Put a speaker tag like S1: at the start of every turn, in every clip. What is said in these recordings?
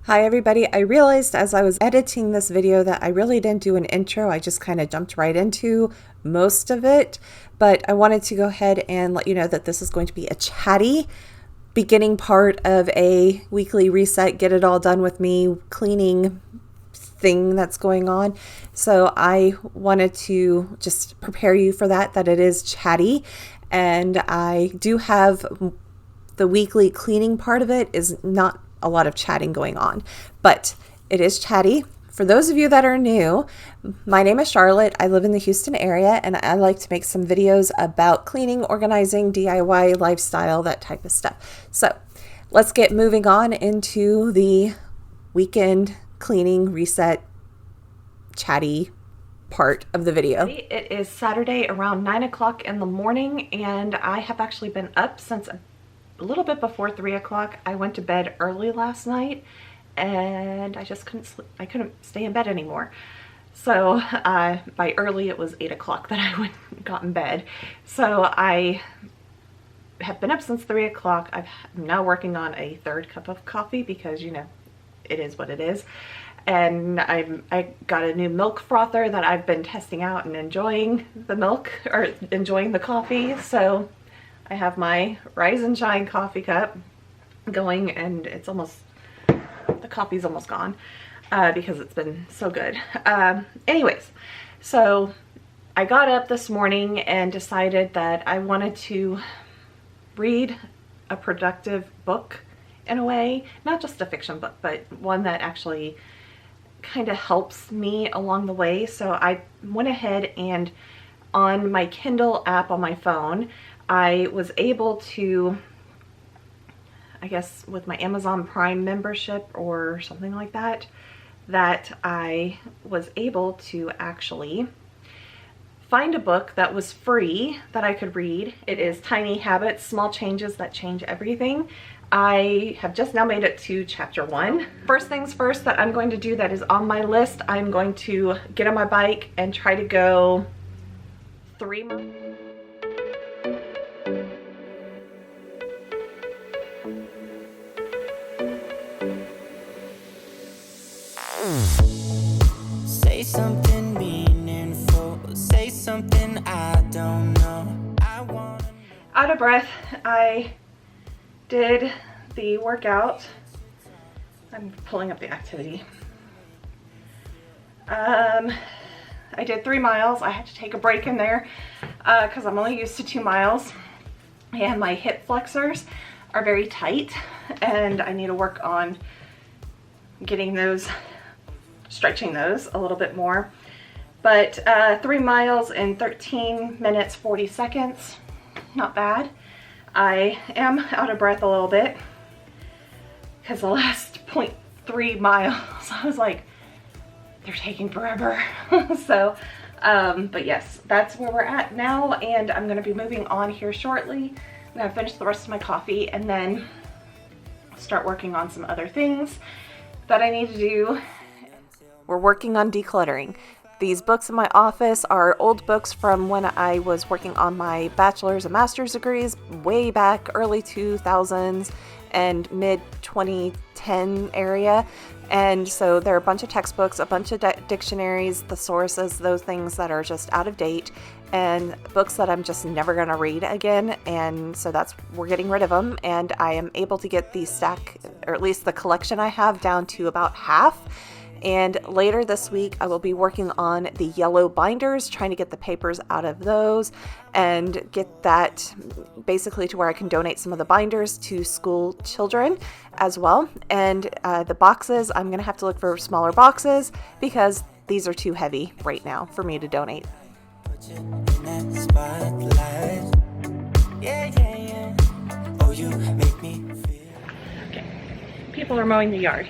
S1: Hi everybody, I realized as I was editing this video that I really didn't do an intro. I just kind of jumped right into most of it, but I wanted to go ahead and let you know that this is going to be a chatty beginning part of a weekly reset, get it all done with me cleaning thing that's going on. So I wanted to just prepare you for that it is chatty, and I do have the weekly cleaning part of it is not a lot of chatting going on, but it is chatty. For those of you that are new, my name is Charlotte. I live in the Houston area, and I like to make some videos about cleaning, organizing, DIY, lifestyle, that type of stuff. So let's get moving on into the weekend cleaning reset chatty part of the video. It is Saturday around 9 o'clock in the morning, and I have actually been up since a little bit before 3 o'clock. I went to bed early last night and I just couldn't sleep. I couldn't stay in bed anymore. So by early it was 8 o'clock that I got in bed. So I have been up since 3 o'clock. I'm now working on a third cup of coffee because, you know, it is what it is. And I got a new milk frother that I've been testing out and enjoying the milk, or enjoying the coffee. So I have my Rise and Shine coffee cup going, and it's almost, the coffee's almost gone because it's been so good. Anyways, so I got up this morning and decided that I wanted to read a productive book in a way, not just a fiction book, but one that actually kind of helps me along the way. So I went ahead and on my Kindle app on my phone, I was able to, I guess with my Amazon Prime membership or something like that, that I was able to actually find a book that was free that I could read. It is Tiny Habits, Small Changes That Change Everything. I have just now made it to chapter 1. First things first that I'm going to do that is on my list, I'm going to get on my bike and try to go 3 miles.
S2: Say something meaningful, say something I don't know. I want
S1: out of breath. I did the workout. I'm pulling up the activity. I did 3 miles. I had to take a break in there because I'm only used to 2 miles, and my hip flexors are very tight and I need to work on getting those, stretching those a little bit more. But 3 miles in 13 minutes 40 seconds, not bad. I am out of breath a little bit because the last 0.3 miles I was like, they're taking forever. So but yes, that's where we're at now, and I'm going to be moving on here shortly. I'm going to finish the rest of my coffee and then start working on some other things that I need to do. We're working on decluttering. These books in my office are old books from when I was working on my bachelor's and master's degrees way back early 2000s and mid 2010 area. And so there are a bunch of textbooks, a bunch of dictionaries, thesauruses, those things that are just out of date, and books that I'm just never going to read again. And so we're getting rid of them, and I am able to get the stack, or at least the collection I have, down to about half. And later this week, I will be working on the yellow binders, trying to get the papers out of those and get that basically to where I can donate some of the binders to school children as well. And the boxes, I'm going to have to look for smaller boxes because these are too heavy right now for me to donate.
S2: put you in that spotlight. Yeah, yeah, yeah. Oh, you make me feel.
S1: Okay, people are mowing the yard,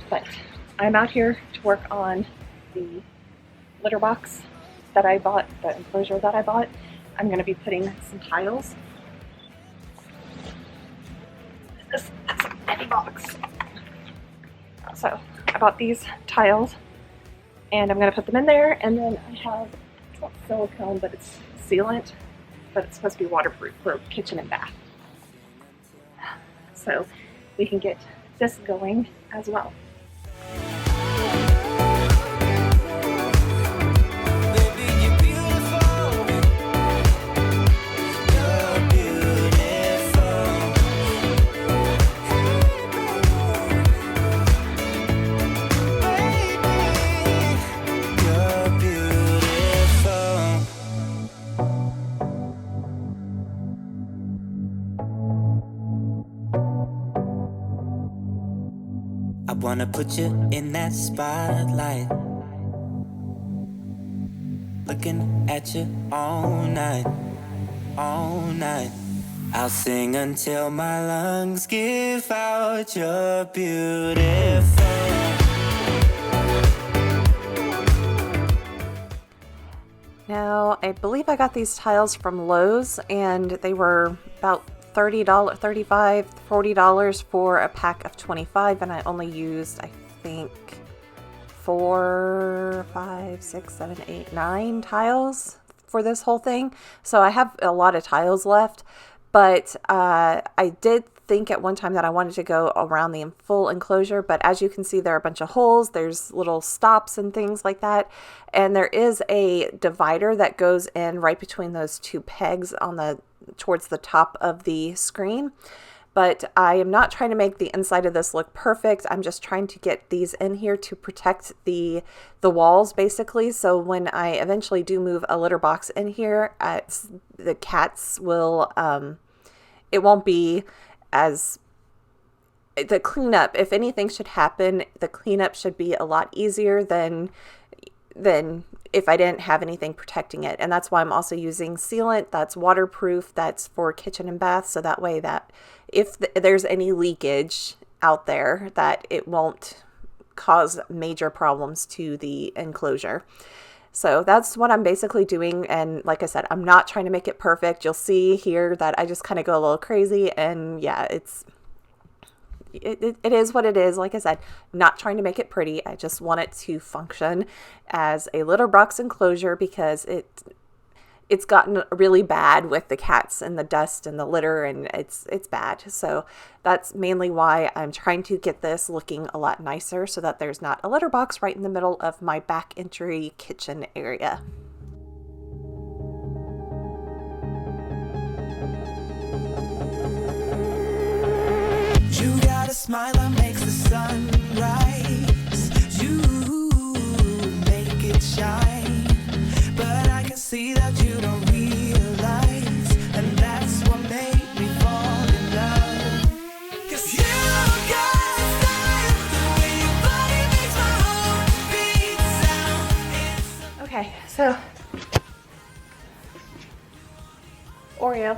S1: but I'm out here to work on the litter box that I bought, the enclosure that I bought. I'm going to be putting some tiles. This is a heavy box. So I bought these tiles and I'm going to put them in there, and then I have, it's not silicone, but it's sealant, but it's supposed to be waterproof for kitchen and bath. So we can get this going as well.
S2: Baby, you're beautiful. You're beautiful. Baby, you're beautiful. I wanna put you in that spotlight, looking at you all night, all night. I'll sing until my lungs give out. You're beautiful.
S1: Now, I believe I got these tiles from Lowe's, and they were about $30, $35, $40 for a pack of 25, and I only used, I think, 4, 5, 6, 7, 8, 9 tiles for this whole thing. So I have a lot of tiles left, but I did think at one time that I wanted to go around the full enclosure, but as you can see, there are a bunch of holes, there's little stops and things like that, and there is a divider that goes in right between those two pegs on the towards the top of the screen. But I am not trying to make the inside of this look perfect. I'm just trying to get these in here to protect the walls, basically. So when I eventually do move a litter box in here, the cats will, it won't be as, the cleanup, if anything should happen, the cleanup should be a lot easier than if I didn't have anything protecting it. And that's why I'm also using sealant that's waterproof, that's for kitchen and bath, so that way that if there's any leakage out there, that it won't cause major problems to the enclosure. So that's what I'm basically doing, and like I said, I'm not trying to make it perfect. You'll see here that I just kind of go a little crazy, and yeah, it is what it is. Like I said, not trying to make it pretty. I just want it to function as a litter box enclosure because it's gotten really bad with the cats and the dust and the litter, and it's bad. So that's mainly why I'm trying to get this looking a lot nicer so that there's not a litter box right in the middle of my back entry kitchen area.
S2: You got a smile that makes the sun rise. You make it shine. But I can see that you don't realize, and that's what made me fall in love. 'Cause you got style, the way your body makes my heart beat sound.
S1: Okay, so Oreo.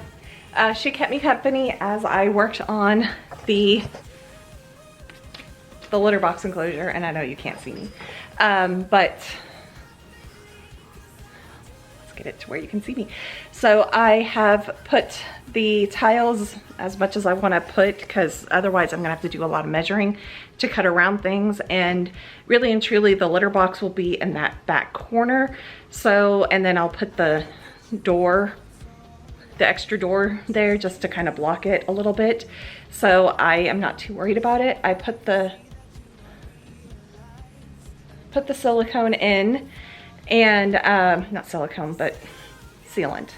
S1: She kept me company as I worked on the litter box enclosure, and I know you can't see me, but let's get it to where you can see me. So I have put the tiles as much as I want to put, because otherwise I'm gonna have to do a lot of measuring to cut around things, and really and truly the litter box will be in that back corner. So, and then I'll put the door, the extra door there, just to kind of block it a little bit. So I am not too worried about it. I put the silicone in, and not silicone, but sealant.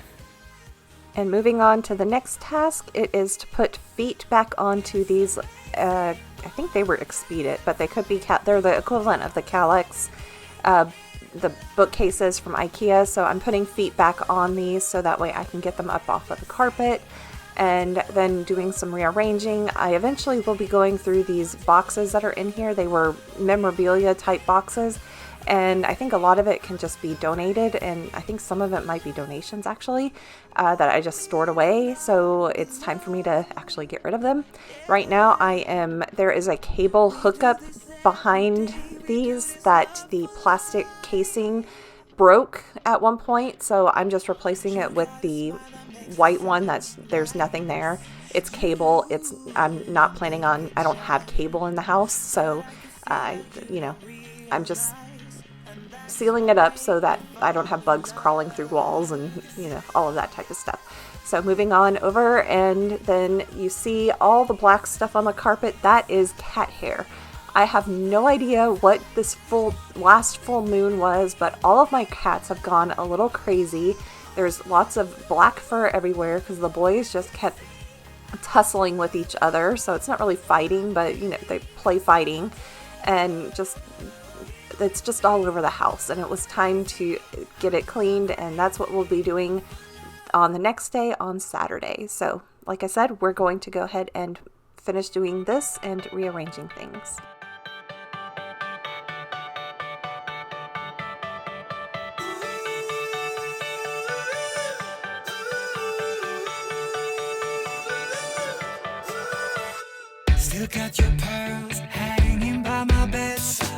S1: And moving on to the next task, it is to put feet back onto these, I think they were Expedit, but they could be, they're the equivalent of the Calyx, the bookcases from IKEA. So I'm putting feet back on these so that way I can get them up off of the carpet, and then doing some rearranging. I eventually will be going through these boxes that are in here. They were memorabilia type boxes, and I think a lot of it can just be donated, and I think some of it might be donations actually, that I just stored away. So it's time for me to actually get rid of them. Right now there is a cable hookup behind these that the plastic casing broke at one point, so I'm just replacing it with the white one there's nothing there. It's cable. I'm not planning on, I don't have cable in the house, so I'm just sealing it up so that I don't have bugs crawling through walls and all of that type of stuff. So moving on over, and then you see all the black stuff on the carpet. That is cat hair. I have no idea what this last full moon was, but all of my cats have gone a little crazy. There's lots of black fur everywhere because the boys just kept tussling with each other. So it's not really fighting, but you know, they play fighting, and it's just all over the house. And it was time to get it cleaned, and that's what we'll be doing on the next day, on Saturday. So like I said, we're going to go ahead and finish doing this and rearranging things.
S2: Still got your pearls hanging by my bedside.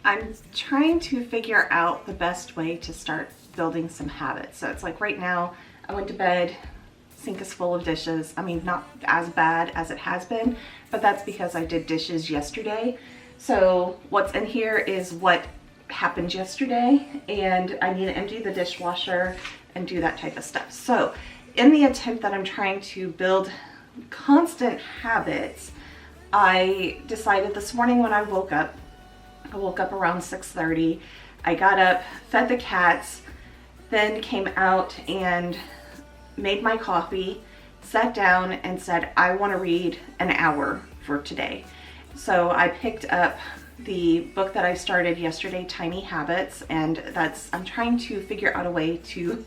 S1: I'm trying to figure out the best way to start building some habits. So it's like right now, I went to bed, sink is full of dishes. I mean, not as bad as it has been, but that's because I did dishes yesterday. So what's in here is what happened yesterday, and I need to empty the dishwasher and do that type of stuff. So in the attempt that I'm trying to build constant habits, I decided this morning when I woke up around 6:30. I got up, fed the cats, then came out and made my coffee, sat down and said, I want to read an hour for today. So I picked up the book that I started yesterday, Tiny Habits, and I'm trying to figure out a way to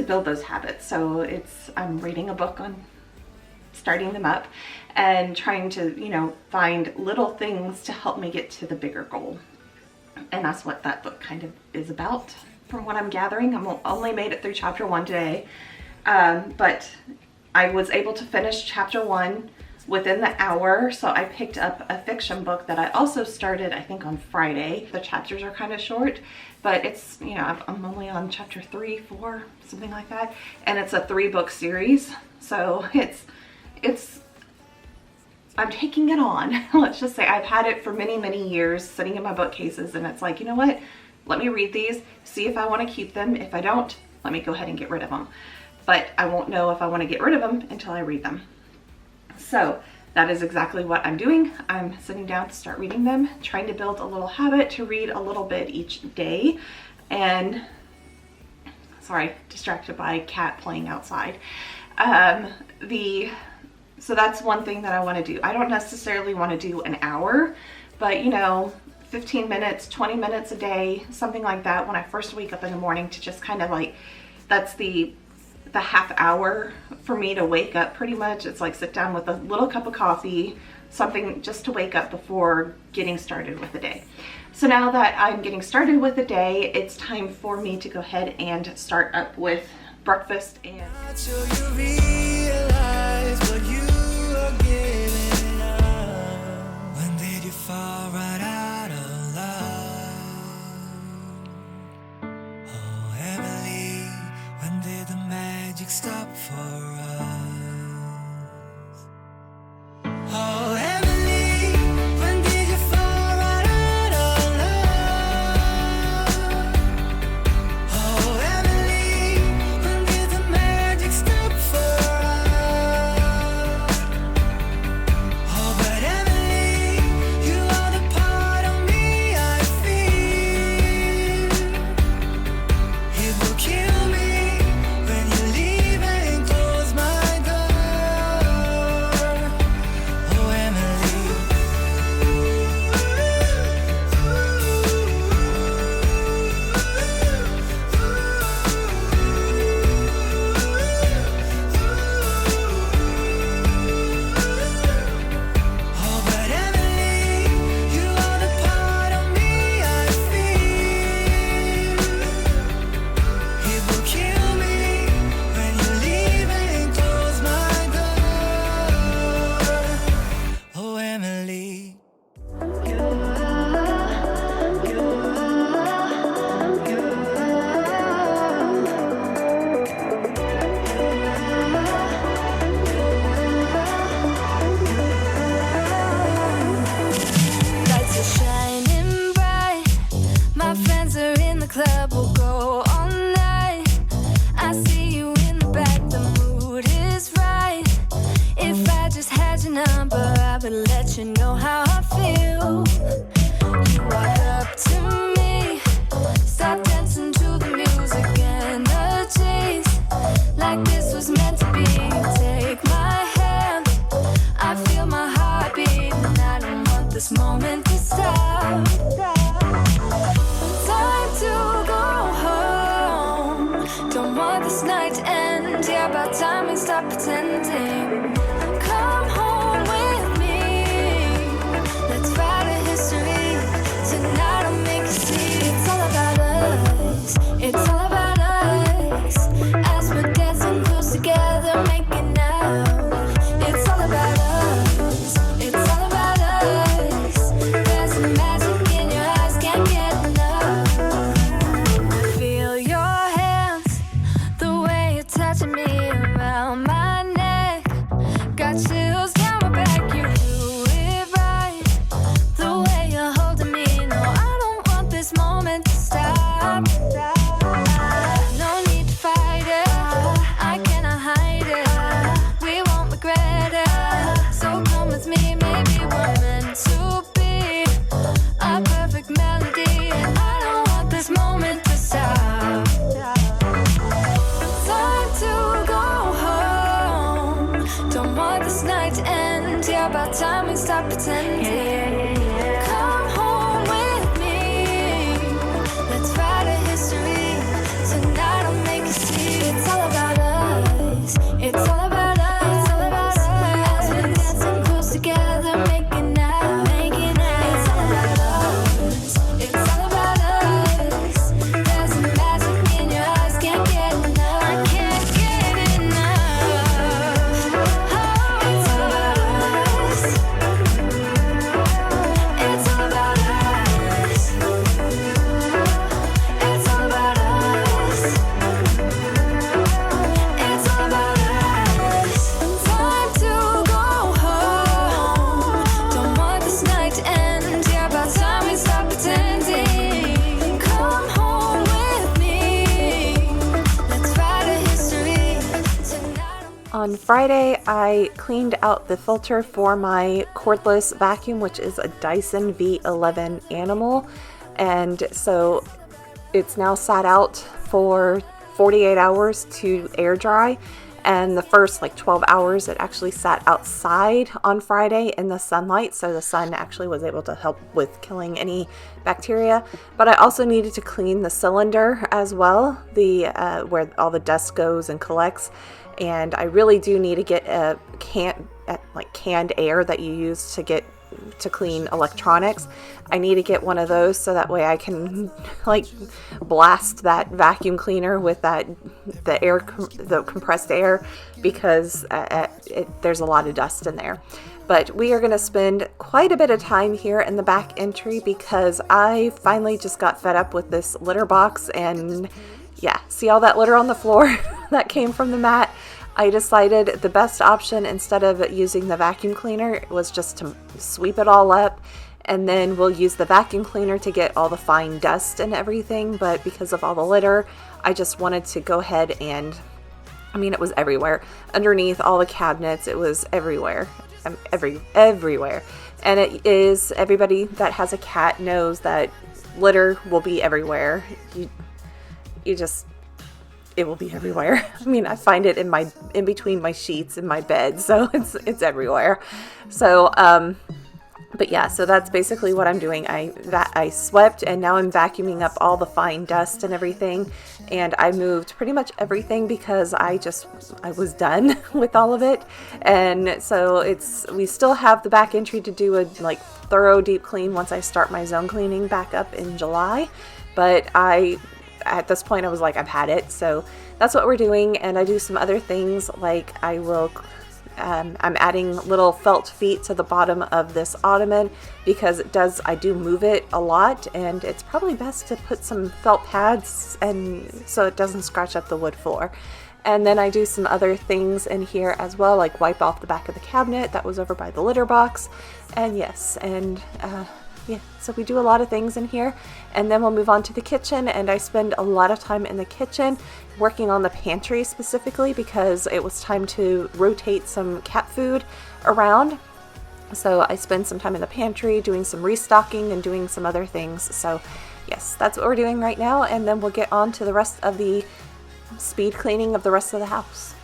S1: build those habits. So I'm reading a book on starting them up and trying to, you know, find little things to help me get to the bigger goal. And that's what that book kind of is about, from what I'm gathering. I'm only made it through chapter 1 today, but I was able to finish chapter 1 within the hour. So I picked up a fiction book that I also started, I think, on Friday. The chapters are kind of short, but it's, you know, I'm only on chapter 3, 4, something like that. And it's a 3-book series. So I'm taking it on. Let's just say I've had it for many, many years sitting in my bookcases, and it's like, you know what? Let me read these, see if I want to keep them. If I don't, let me go ahead and get rid of them. But I won't know if I want to get rid of them until I read them. So that is exactly what I'm doing. I'm sitting down to start reading them, trying to build a little habit to read a little bit each day. And sorry, distracted by a cat playing outside. So that's one thing that I want to do. I don't necessarily want to do an hour, but you know, 15 minutes, 20 minutes a day, something like that when I first wake up in the morning, to just kind of like, that's the half hour for me to wake up pretty much. It's like sit down with a little cup of coffee, something just to wake up before getting started with the day. So now that I'm getting started with the day, it's time for me to go ahead and start up with breakfast. And
S2: Until you realize what you are giving up. When did you fall right out of love? Oh, Emily, when did the magic stop for us? Oh, Emily, when did you fall right out of love? Oh, Emily, when did the magic stop for us? your number, I will let you know how I feel. You walk up to me, start dancing to the music, energies like this was meant to be. Take my hand, I feel my heart beat, and I don't want this moment to stop. Time to go home, don't want this night to end. Yeah, about time we stop pretending. Come home with me, let's write a history. Tonight I'll make you see. It's all about us, it's all about us. As we're dancing close together, making out. It's all about us, it's all about us. There's a magic in your eyes, can't get enough. Feel your hands, the way you're touching me around my neck. Got chills down my back, you do it right. The way you're holding me, no, I don't want this moment to stop. No need to fight it, I cannot hide it. We won't regret it, so come with me. Maybe we're meant to be a perfect melody, and I don't want this moment to stop. Time to go home, don't want this night to end. Yeah, about time we stop pretending. Come home with me, let's write a history. Tonight I'll make you see. It's all about us, it's all about us, it's all about us. As we're dancing close together, making out, making out. It's all about us, it's all about us. There's a magic in your eyes, can't get enough. I can't get enough. Oh, it's all about us, it's all about us. It's all about us, it's all about us. Time to go home, don't want this night to end. Yeah, about time we stop pretending. Come home with me, let's write a history. Tonight
S1: On Friday, I cleaned out the filter for my cordless vacuum, which is a Dyson V11 Animal. And so it's now sat out for 48 hours to air dry. And the first 12 hours, it actually sat outside on Friday in the sunlight. So the sun actually was able to help with killing any bacteria. But I also needed to clean the cylinder as well, the where all the dust goes and collects. And I really do need to get a canned air that you use to clean electronics. I need to get one of those so that way I can blast that vacuum cleaner with the compressed air, because there's a lot of dust in there. But we are going to spend quite a bit of time here in the back entry because I finally just got fed up with this litter box. And yeah, see all that litter on the floor that came from the mat? I decided the best option, instead of using the vacuum cleaner, was just to sweep it all up, and then we'll use the vacuum cleaner to get all the fine dust and everything. But because of all the litter, I just wanted to go ahead and, it was everywhere. Underneath all the cabinets, it was everywhere. Everywhere. And it is, everybody that has a cat knows that litter will be everywhere. It will be everywhere. I find it in between my sheets in my bed, so it's everywhere. So, but yeah, so that's basically what I'm doing. I swept, and now I'm vacuuming up all the fine dust and everything. And I moved pretty much everything because I was done with all of it. And so we still have the back entry to do a thorough deep clean once I start my zone cleaning back up in July. But at this point, I was like, I've had it. So that's what we're doing. And I do some other things, like I'm adding little felt feet to the bottom of this ottoman because I do move it a lot, and it's probably best to put some felt pads and so it doesn't scratch up the wood floor. And then I do some other things in here as well, like wipe off the back of the cabinet that was over by the litter box. And yes, and yeah, so we do a lot of things in here, and then we'll move on to the kitchen, and I spend a lot of time in the kitchen working on the pantry specifically because it was time to rotate some cat food around. So I spend some time in the pantry doing some restocking and doing some other things. So yes, that's what we're doing right now, and then we'll get on to the rest of the speed cleaning of the rest of the house.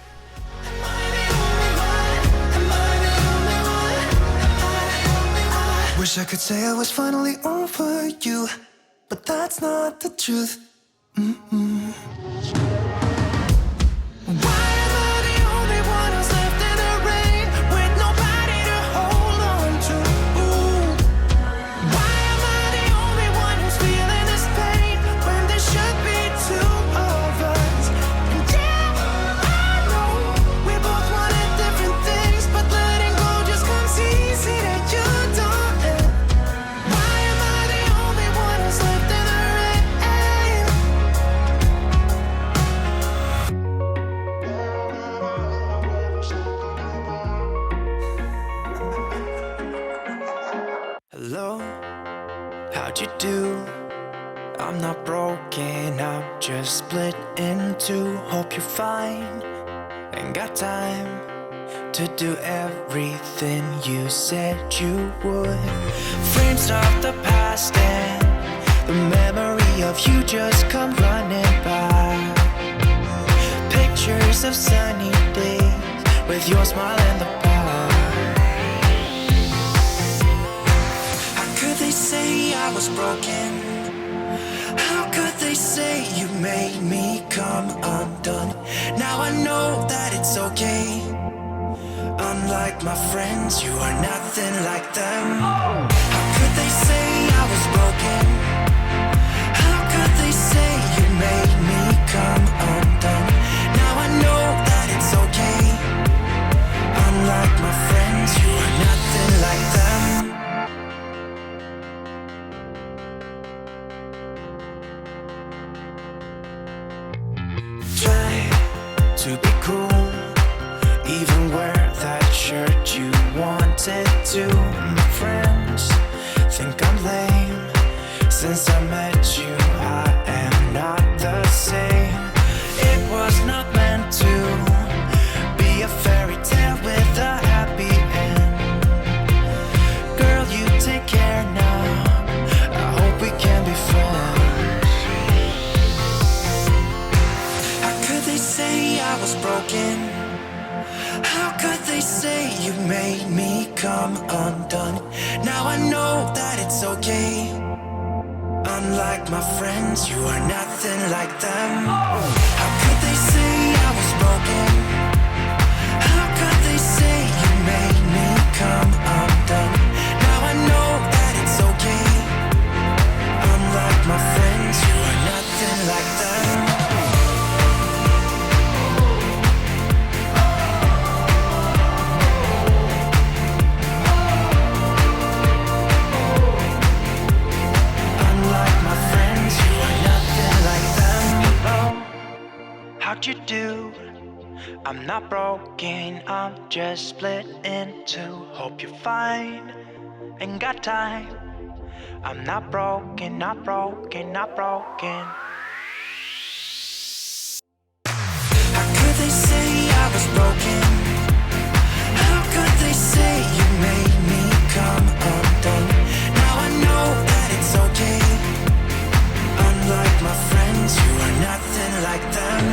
S2: Wish I could say I was finally over you, but that's not the truth. Why am I the only one who's left in the rain with nobody to hold on to? Why am I the only one who's feeling this pain when there should be two of us? And yeah, I know we both wanted different things, but letting go just comes easy to you, darling. Why am I the only one who's left in the rain? Hello, how'd you do? I'm not broken, I'm just split in two. Hope you're fine, ain't got time to do everything you said you would. Frames of the past and the memory of you just come running by. Pictures of sunny days with your smile and the bar. How could they say I was broken? How could they say you made me come undone? Now I know that it's okay. Unlike my friends, you are nothing like them. How could they say I was broken? How could they say you made me come undone? Now I know that it's okay. Unlike my friends, you are nothing like them. Try to be cool, even wear that shirt you wanted to. My friends think I'm lame. Since I met you, I am not the same. It was not meant to be a fairy tale with a happy end. Girl, you take care now. I hope we can be friends. How could they say I was broken? How could they say you made me come undone? Now I know that it's okay. Unlike my friends, you are nothing like them. How could they say I was broken? How could they say you made me come undone? Now I know that it's okay. Unlike my friends, you are nothing like them. How'd you do? I'm not broken, I'm just split in two. Hope you're fine, ain't got time. I'm not broken, not broken, not broken. How could they say I was broken? How could they say you made me come undone? Now I know that it's okay. Unlike my friends, you are nothing like them.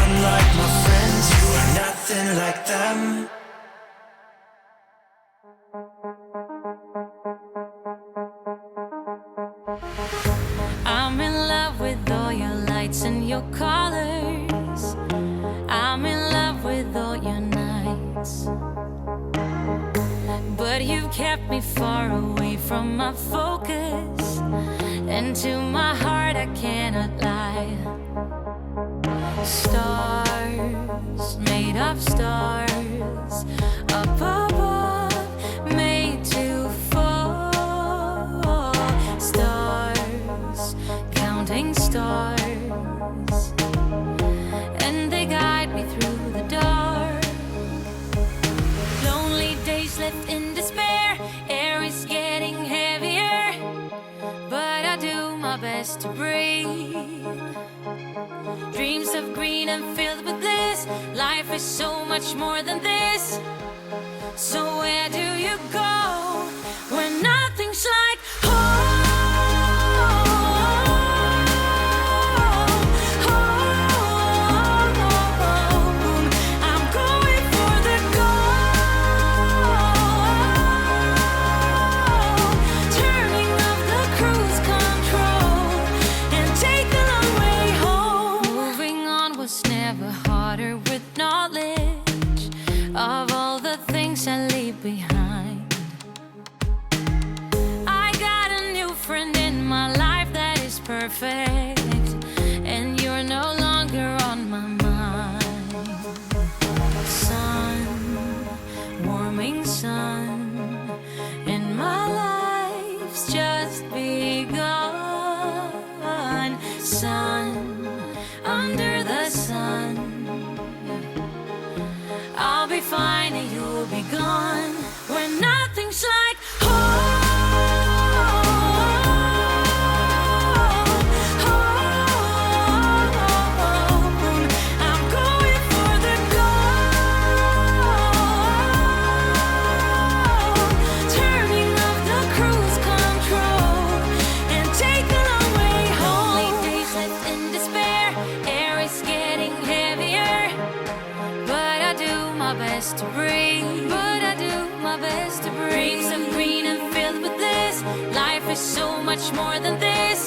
S2: Unlike my friends, you are nothing like them.
S3: I'm in love with all your lights and your colors. I'm in love with all your nights. But you've kept me far away from my focus, and to my heart I cannot lie. Stars, made of stars, up above, made to fall. Stars, counting stars. my best to breathe. Dreams of green and filled with bliss. Life is so much more than this. So where do you go when nothing's like home? I'm going for the gold, turning off the cruise control and take the long way home. Moving on was never harder with knowledge of all the things I leave behind. I got a new friend in my life that is perfect, and you're no longer on my mind. Sun, warming sun, and my life's just begun. Sun, under the sun, I'll be fine and you'll be gone when nothing's like home. I'm going for the gold, turning off the cruise control and take the long way home. Late days left in despair, air is getting heavier, but I do my best to breathe. But I do my best to breathe. Dreams of green and filled with bliss. Life is so much more than this.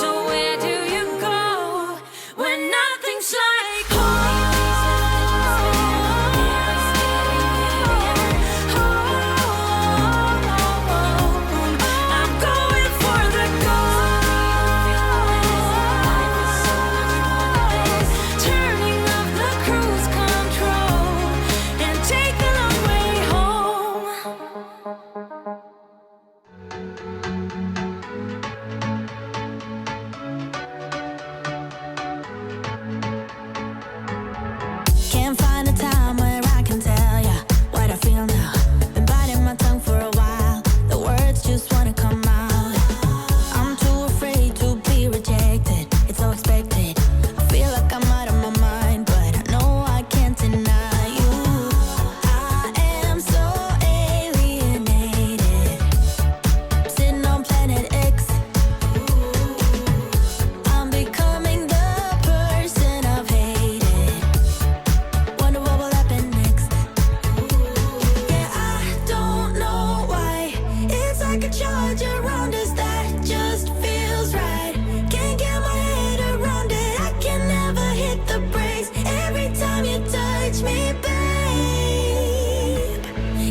S3: So where do you go when nothing's like home? I'm going for the gold, turning off the cruise control and take the long way home.
S4: Can't find a time where I can tell ya what I feel now. Been biting my tongue for a while. The words just wanna come out. I'm too afraid to be rejected. It's so expected. I feel like I'm out of my mind, but I know I can't deny you. I am so alienated. Sitting on planet X. I'm becoming the person I've hated. Wonder what will happen next. Yeah, I don't know why. It's like a charge around us that just feels right. Can't get my head around it. I can never hit the brakes. Every time you touch me, babe,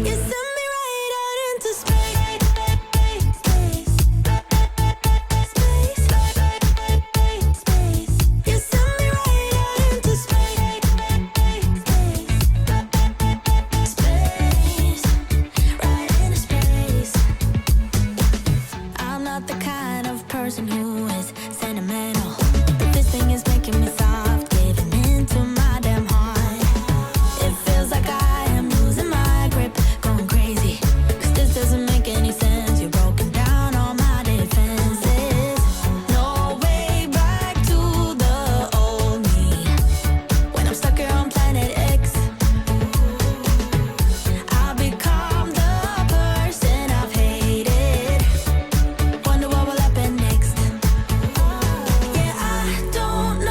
S4: you send me right out into space. You send me right out into space. Right into space. I'm not the kind of person who is sentimental, but this thing is making me soft, giving into my damn heart. It feels like I am losing my grip, going crazy, 'cause this doesn't make any sense. You're broken down all my defenses. No way back to the old me when I'm stuck here on planet X. I'll become the person I've hated. Wonder what will happen next. Yeah, I don't know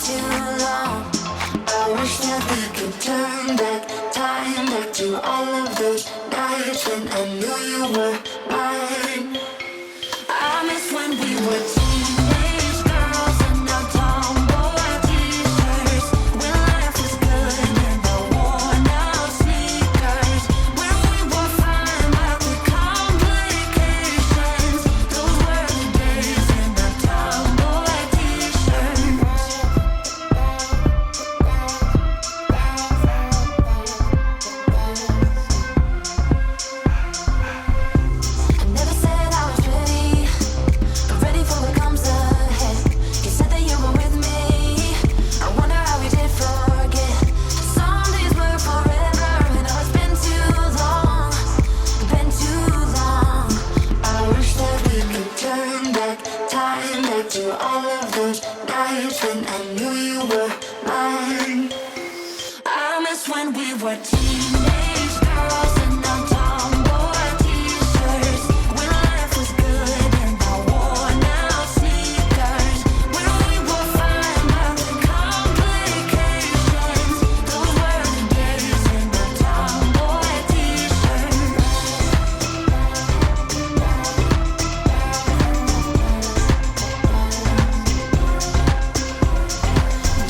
S4: too long. I wish that we could turn back time, back to all of those nights when I knew you were mine. I miss when we were teenage girls in our tomboy t-shirts, when life was good in the worn-out sneakers, when we were fine about the complications. Those were the days in our tomboy t-shirts. I never said I was ready, but ready for what comes ahead. You said that you were with me. I wonder how we did forget. Some days were forever, and now it's been too long, been too long. I wish that we could turn back time, back to all of those nights when I knew you were mine. I miss when we were teenage girls in our tomboy t-shirts, when life was good in the worn-out sneakers, when we were fine about the complications. Those were the days in our tomboy t-shirts.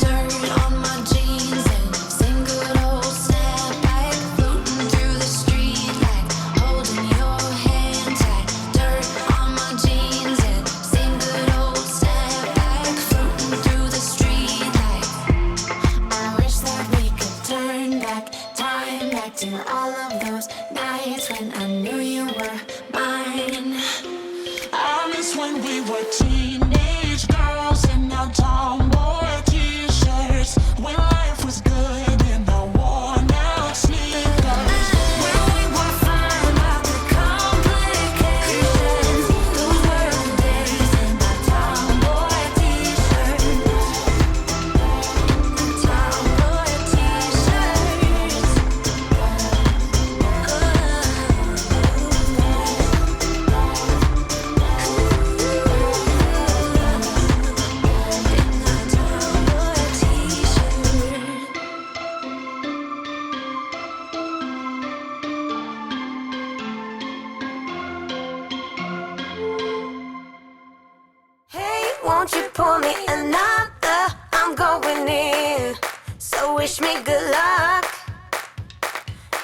S4: Dirt on my jeans and same good old snapback, floating through the street like holding your hand tight. Dirt on my jeans and same good old snapback, floating through the street like. I wish that we could turn back time, back to all of those nights when I knew you were mine. I miss when we were teenage girls in our tomboy t-shirts, when life was good in the worn-out sneakers, when we were fine about the complications. Those were the days in our tomboy t-shirts. Tomboy t-shirts. Hey, won't you pour me another? I'm going in, so wish me good luck.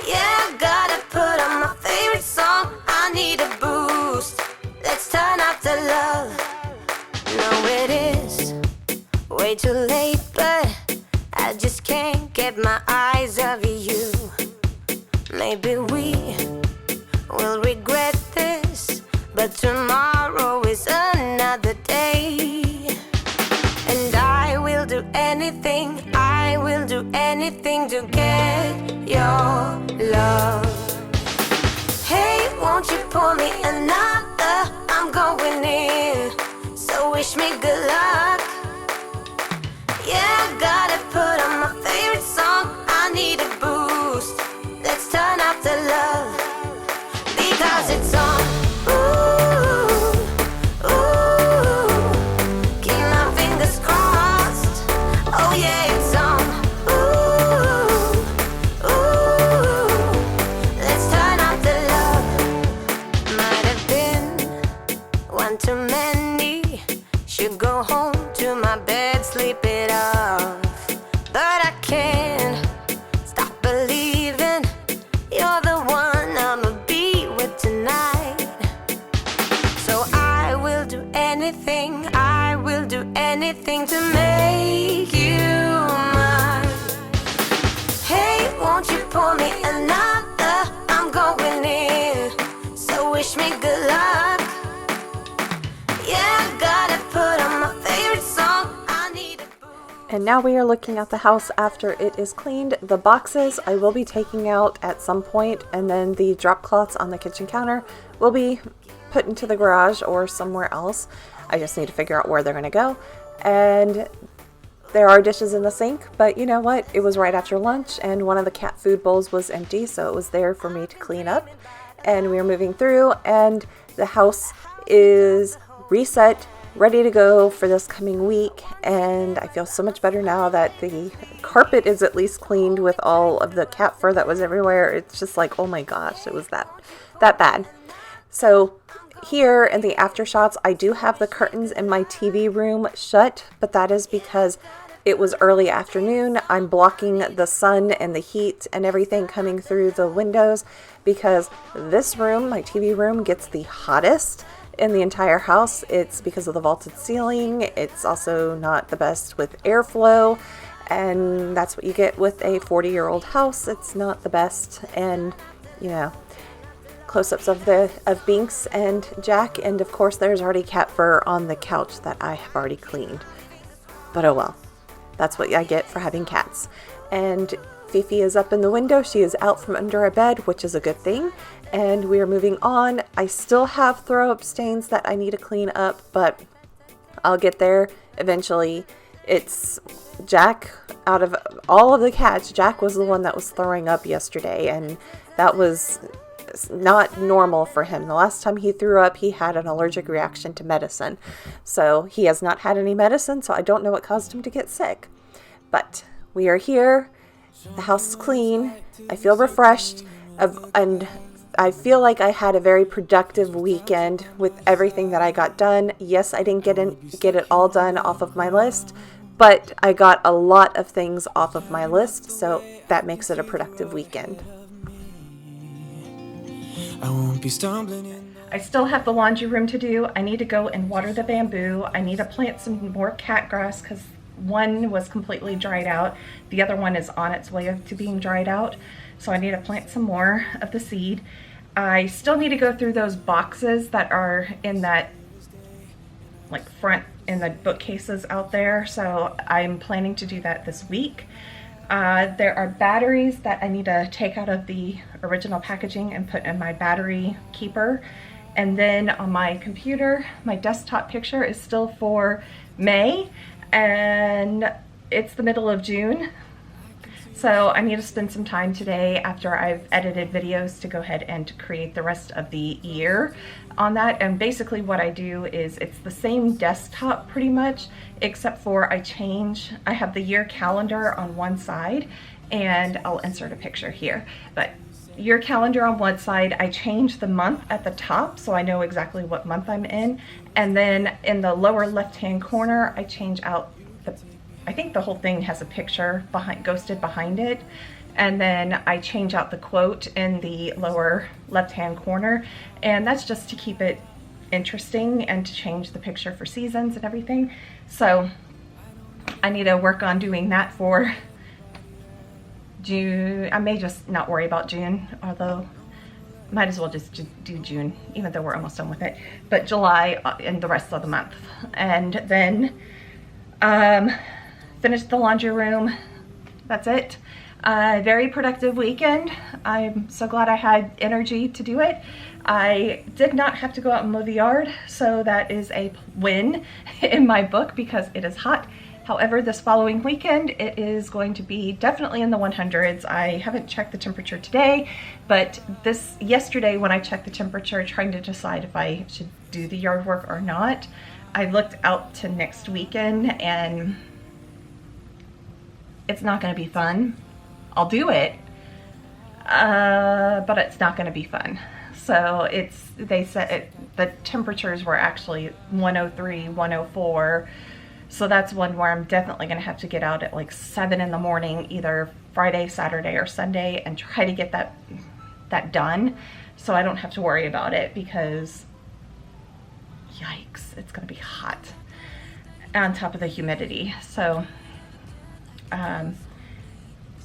S4: Yeah, gotta put on my favorite song. I need a boost. Let's turn up the love. No, it is way too late, but I just can't get my eyes off you. Maybe we will regret this, but tomorrow is another day. And I will do anything to get your love. Hey, won't you pour me another? I'm going in, so wish me good luck. Yeah, gotta put on my favorite song. I need a boost. Let's turn up the love, because it's on. Ooh, ooh, keep my fingers crossed. Oh yeah, it's on. Ooh, ooh, let's turn up the love. Might have been one too many. Should go home to my bed, sleep it off. But I can't stop believing you're the one I'ma be with tonight. So I will do anything to make you mine. Hey, won't you pour me another? I'm going in, so wish me good luck. Yeah, gotta put on my favorite song. I need a boost.
S1: And now we are looking at the house after it is cleaned. The boxes I will be taking out at some point, and then the drop cloths on the kitchen counter will be put into the garage or somewhere else. I just need to figure out where they're going to go. And there are dishes in the sink, but you know what? It was right after lunch, and one of the cat food bowls was empty, so it was there for me to clean up. And we are moving through, and the house is reset ready to go for this coming week, and I feel so much better now that the carpet is at least cleaned with all of the cat fur that was everywhere. It's just like, oh my gosh, it was that bad. So here in the after shots, I do have the curtains in my TV room shut, but that is because it was early afternoon. I'm blocking the sun and the heat and everything coming through the windows because this room, my TV room, gets the hottest in the entire house. It's because of the vaulted ceiling. It's also not the best with airflow, and that's what you get with a 40-year-old house. It's not the best. And you know, close-ups of Binks and Jack, and of course there's already cat fur on the couch that I have already cleaned. But oh well, that's what I get for having cats. And Fifi is up in the window. She is out from under a bed, which is a good thing. And we are moving on. I still have throw-up stains that I need to clean up, but I'll get there eventually. It's Jack. Out of all of the cats, Jack was the one that was throwing up yesterday, and that was not normal for him. The last time he threw up, he had an allergic reaction to medicine. So he has not had any medicine, so I don't know what caused him to get sick. But we are here. The house is clean. I feel refreshed, and I feel like I had a very productive weekend with everything that I got done. Yes, I didn't get it all done off of my list, but I got a lot of things off of my list, so that makes it a productive weekend.
S2: I won't be stumbling in.
S1: I still have the laundry room to do. I need to go and water the bamboo. I need to plant some more cat grass because one was completely dried out. The other one is on its way to being dried out. So I need to plant some more of the seed. I still need to go through those boxes that are in that like front in the bookcases out there. So I'm planning to do that this week. There are batteries that I need to take out of the original packaging and put in my battery keeper. And then on my computer, my desktop picture is still for May, and it's the middle of June. So I need to spend some time today after I've edited videos to go ahead and create the rest of the year on that. And basically what I do is it's the same desktop pretty much, except for I have the year calendar on one side, and I'll insert a picture here. But year calendar on one side, I change the month at the top so I know exactly what month I'm in. And then in the lower left-hand corner, I change out I think the whole thing has a picture ghosted behind it. And then I change out the quote in the lower left-hand corner. And that's just to keep it interesting and to change the picture for seasons and everything. So I need to work on doing that for June. I may just not worry about June, although might as well just do June, even though we're almost done with it. But July and the rest of the month. And then finish the laundry room. That's it. Very productive weekend. I'm so glad I had energy to do it. I did not have to go out and mow the yard, so that is a win in my book because it is hot. However, this following weekend, it is going to be definitely in the 100s. I haven't checked the temperature today, but yesterday when I checked the temperature, trying to decide if I should do the yard work or not, I looked out to next weekend, and it's not going to be fun. I'll do it, but it's not going to be fun. So they said the temperatures were actually 103, 104. So that's one where I'm definitely going to have to get out at like 7 in the morning, either Friday, Saturday, or Sunday, and try to get that done so I don't have to worry about it, because yikes, it's going to be hot on top of the humidity. So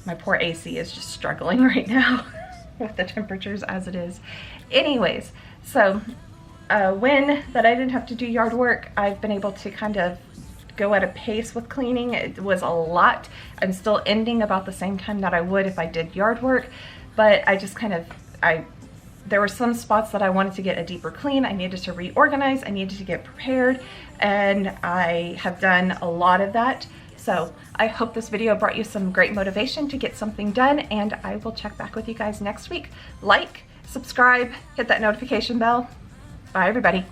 S1: my poor AC is just struggling right now with the temperatures as it is. Anyways, so when that I didn't have to do yard work, I've been able to kind of go at a pace with cleaning. It was a lot. I'm still ending about the same time that I would if I did yard work, but I just there were some spots that I wanted to get a deeper clean. I needed to reorganize. I needed to get prepared, and I have done a lot of that. So I hope this video brought you some great motivation to get something done, and I will check back with you guys next week. Like, subscribe, hit that notification bell. Bye, everybody.